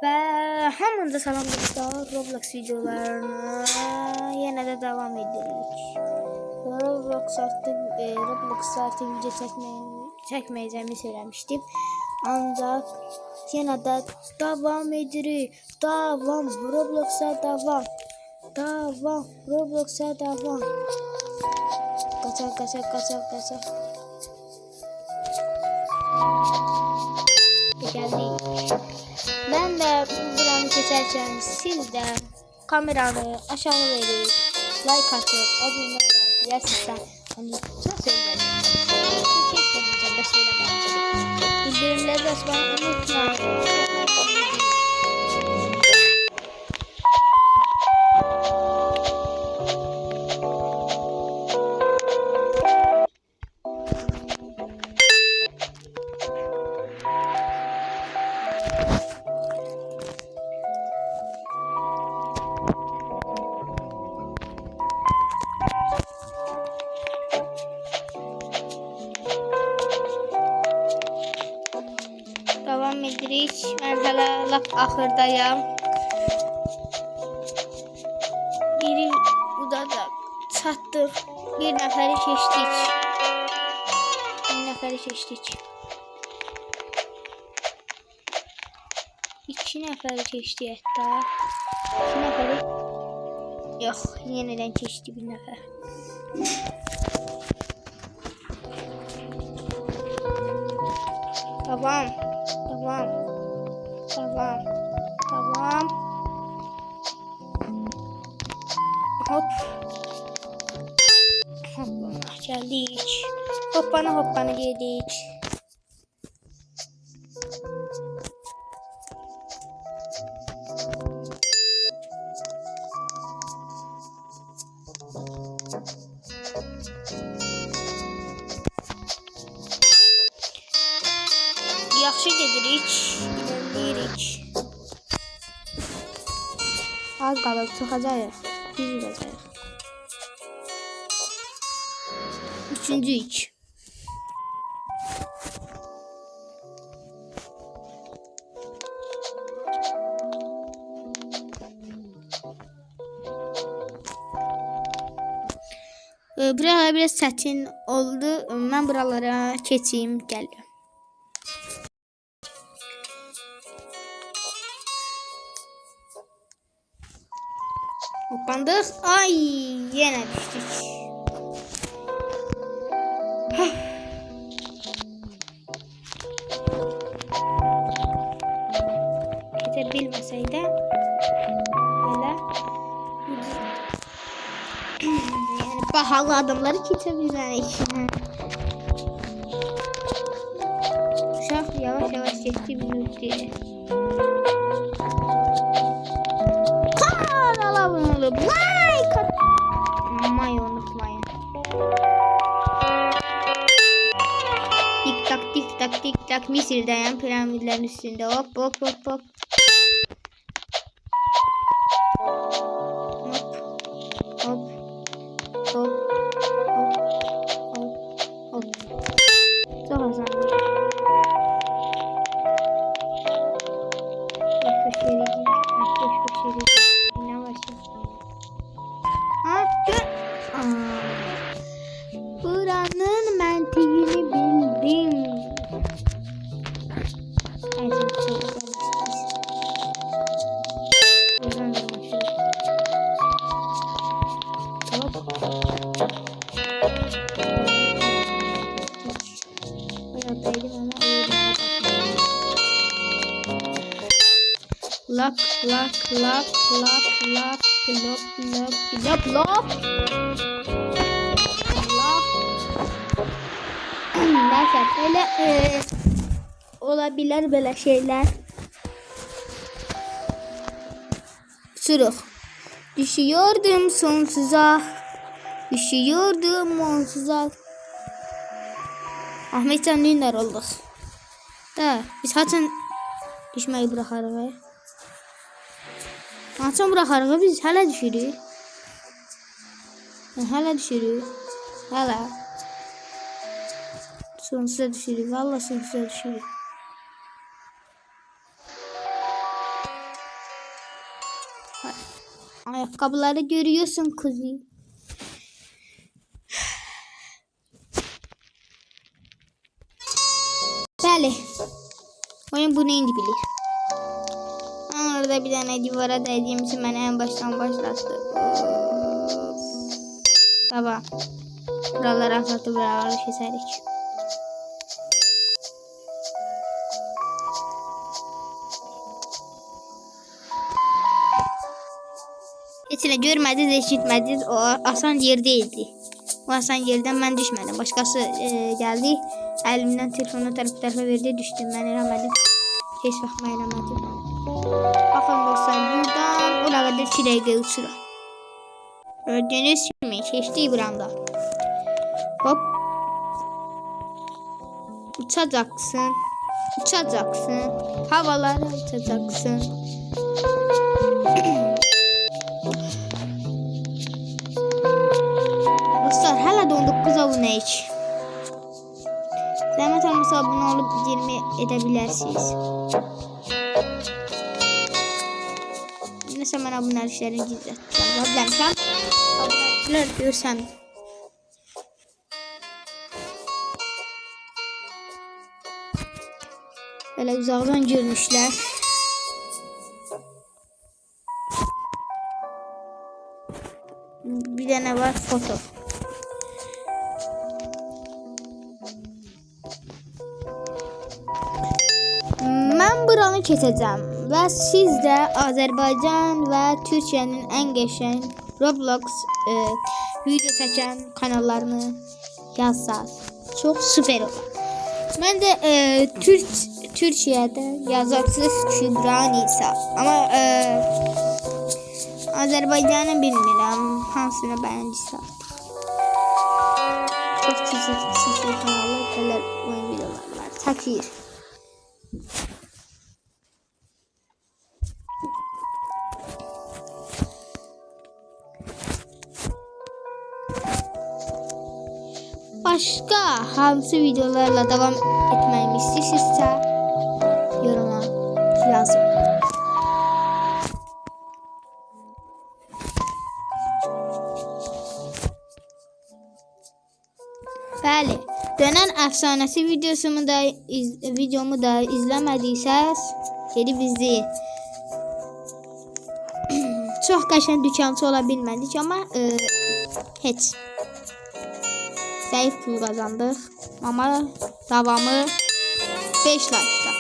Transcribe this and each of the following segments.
Ve hamınıza salam dostlar. Roblox videolarına yine de devam edirik. Roblox artık video çekmeyeceğimi söylemiştim. Ancak yine de devam edirik. Devam. Roblox'a devam. Devam. Roblox'a devam. Kaçak. Geldik. Ben de buranı keserken siz de kameranı aşağı verip like atıp abone olabilir. Gerçekten hani çok sevinirim. Keşke de söylemem. Bildirimleri de açmayı unutmayın. Devam edirik. Ben hala laf ahırdayım. Biri udada çattık. Bir nəfəri keçdik. İki nəfəri keçdik hətta. İki nəfəri. Yox, yeniden keçdi bir nəfər. Devam. Hop. Geldik. Hoppana geldik. Yaxşı gedirik. İlerləyirik. Az qalıb çıxacağıq. Biz olacağıq. Üçüncü iç. Buralar biraz çətin oldu. Mən buralara keçeyim, gəldim. Hoppandık. Ay, yine düştük. Bilmeseydi böyle yani pahalı adamları geçebilirler. Uşaq yavaş geçti bir diye. Kanala like atmayı unutmayın. Tik tak Mısır'dayım, piramitlerin üstünde hop. Çok azam. Boş ver. Ne var ki? Buranın mantığını bildim. Lak. Neyse böyle olabilir böyle şeyler. Sürük. Düşüyordum sonsuza. Ahmet Can Dündar olduk. Da biz haçın düşmeyi bırakarıq. Haçın bırakarıq biz hala düşürük. Hala. Sonsuza düşürük. Vallahi sonsuza düşürük. Ayakkabıları görüyorsun kuzi. Bəli. Oyun bunu indi bilir. Orada bir tane divara değdiğim için beni en baştan başlattı. Tamam. Buraları azaltıp buraları keserik. Heç elə görmədiniz, eşitmədiniz. O asan yer değildi. O asan yerden ben düşmedim. Başkası geldi. Elimden telefonu tərəfə verdi, düşdüm. Ben eləmədim. Heç vaxt mən eləmədim. Baxın dostlar, buradan ora qədər 2 dəqiqə uçuram. Gördüğünüz kimi keçdik buranda. Hop. Uçacaksın. Uçacaksın. Havalara uçacaksın. Dostlar, hala da 19 abone iç. Zəhmət olmasa abone olup 20 edebilirsiniz. Neyse, ben abone işlerini gizləteceğim. Abonəmişəm. Abonelər görsəm. Böyle uzaktan görmüşler. Bir tane var foto. Ben buranı keseceğim ve siz de Azerbaycan ve Türkiye'nin en geçen Roblox video çeken kanallarını yazsanız çok süper olur. Ben de Türkiye'de yazarsız Kübra Nisa ama Azerbaycan'ı bilmirəm, hansını bəyəndirsə artıq. Çox çizgi kanalı belə oyun videoları var. Çəkir. Başka hansı videolarla devam etmemi istəyirsinizsə yoruma yazın. Bəli, dönən əfsanəsi videomu da izləmədiysəz, gedib izləyin. Çox qəşəng dükançı ola bilmədik, amma heç. Zəif pul qazandıq, amma davamı 5 like-da.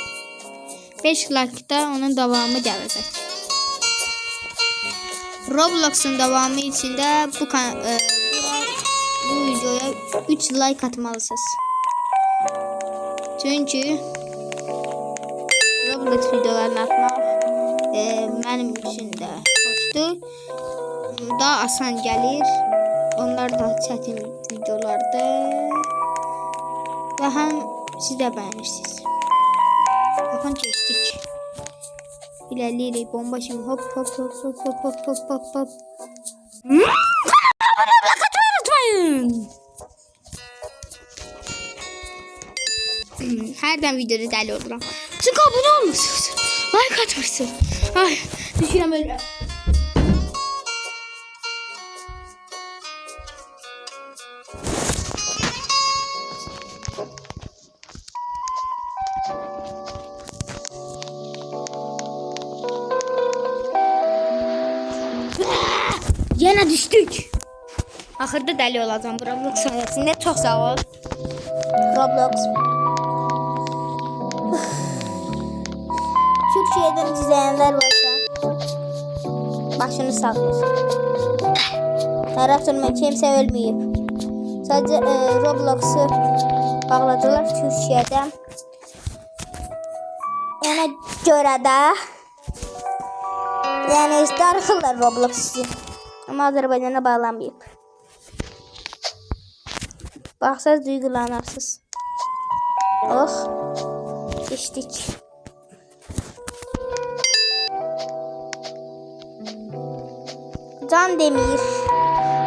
5 like-da onun davamı gələcək. Roblox'un davamı için de bu videoya 3 like atmalısınız. Çünkü Roblox videolarını atmak benim için de hoşdur. Daha asan gelir. Onlar da çetin videolardır. Ve hem siz de beğenirsiniz. Bakın geçtik. İlerleyelim bomba şimdi hop hop hop hop hop hop hop hop hop. Herden videoda deli olurum. Çünkü abone olmuşsunuz. Like atmışsın. Ay, düşürəm öyle. Yine düştük. Ahırda deli olacağım bu Roblox sayesinde. Çok sağ ol. Roblox. Türkiye'den izleyenler varsa başını sallıyorsun. Taraftarıma kimse ölmeyip. Sadece Roblox'u bağladılar Türkiye'den. Ona göre de yani darıxırlar Roblox'u. Ama Azerbaycan'a bağlanmayıp. Baxsaz duygulanırsınız. Oh. Geçtik. Can Demir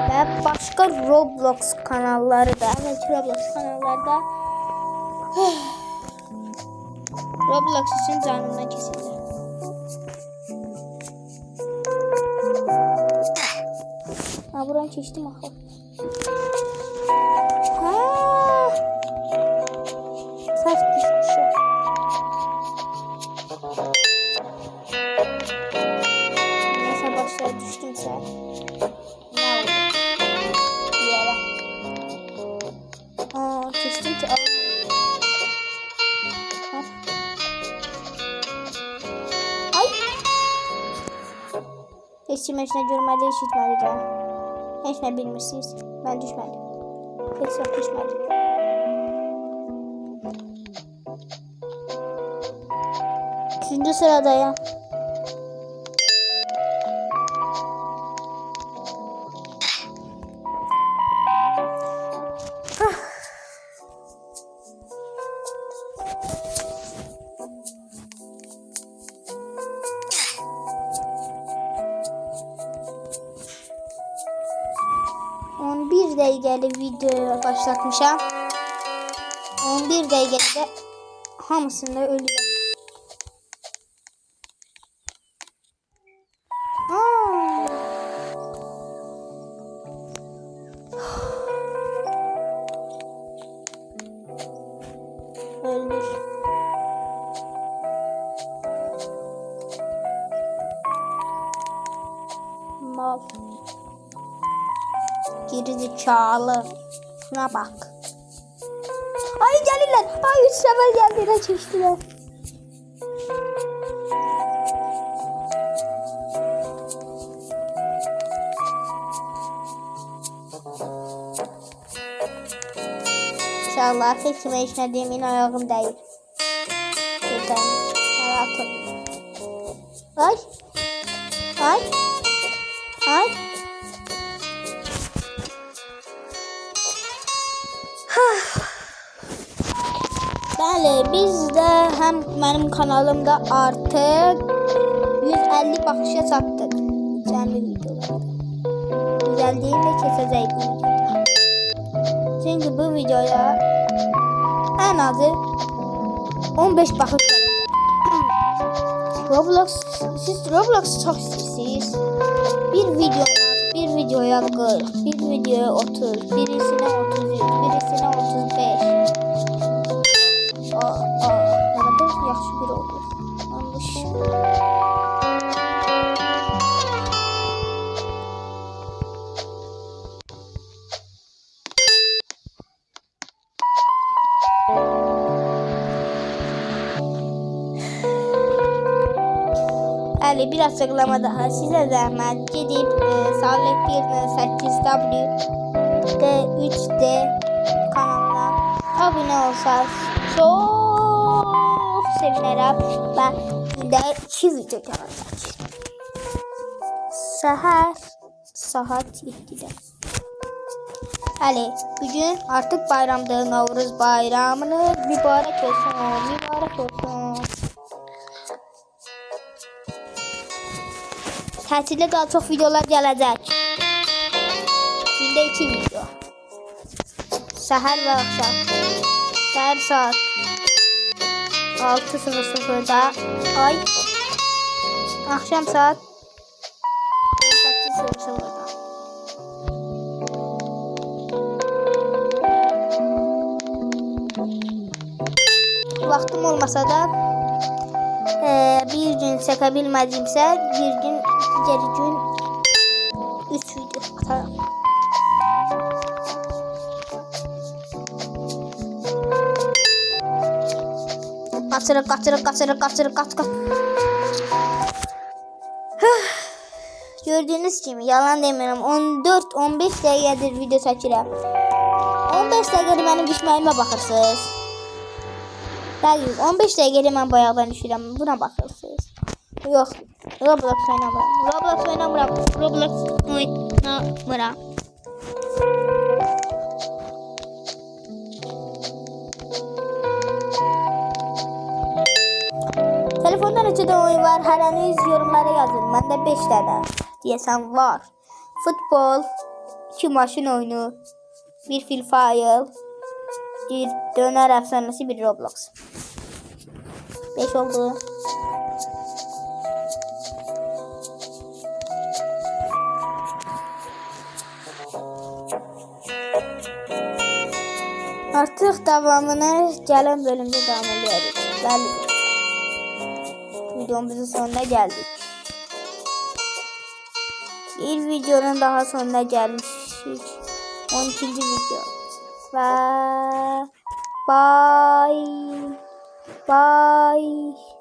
ve başka Roblox kanalları da, evet Roblox kanallarda Roblox için canımdan kesildi. Buradan keçdim axı. Ha. Səhv düşmüşəm. Nəsə başa düşdümsə. Nə oldu? Yerə. Keçdim ki. Ay. Heç kim heç nə görmədi, eşitmədi də. Heç nə bilmirsiniz. Mən düşmədim. Heç nə düşmədim. Üçüncü sıradayım. Bir dəqiqəlik videoya başlatmışam. 11 dəqiqədə hamısında ölürəm. Öldür. Mal. Gerizekalı. Şuna bak. Ay gelirler. Ay 3 sefer geldiler çeştiler. İnşallah hiç kime işlediğimin ayağım değil. Buradan rahat ol. Ay. Ay. Ay. Bəli, bizdə həm mənim kanalımda artıq 150 baxışa çatdıq. Cəmi videolarda. 150 ilə keçəcək bu videoda. Çünki bu videoya ən azı 15 baxış gələcək. Siz Roblox çox istəyirsiniz. Bir videoya 40, bir videoya 30, birisine 33, birisine 35. Ne kadar yaxşı bir oldu. Yanlış. Bəli, bir açıqlama daha sizə zəhmət gedib Salih 1.8W D3D kanalına abunə olsanız çox sevinərəm və gündə 2 video gələcək. Səhər saat 7-də. Bəli, bugün artıq bayramdır. Novruz bayramınız mübarək olsun, mübarək olsun. Tətildə daha çox videolar gələcək. Gündə 2 video. Səhər və axşam. Səhər saat 6:00-da. Ay. Axşam saat 18:00-da. Vaxtım olmasa da bir gün çəkə bilmədimsə, bir gün digər gün 3 video atarım. Qaçırıq. Gördüğünüz kimi yalan demirəm. 14-15 dəqiqədir video çəkirəm. 15 dəqiqədir mənim düşməyimə baxırsınız. Dəqiq 15 dəqiqədir mən bayaqdan düşürəm. Buna baxırsınız. Yox. Roblox oynamıram. Telefonda neçə oyun var? Hərəniz yorumlara yazın. Məndə 5 dənə deyəsən var. Futbol, 2 maşın oyunu, 1 Free Fire, 1 dönər əfsanəsi, 1 Roblox. 5 oldu. Artık devamını gelen bölümde devam ediyoruz. Videomuzun sonuna geldik. Bir videonun daha sonuna gelmiştik. 12. video. Ve bye. Bye.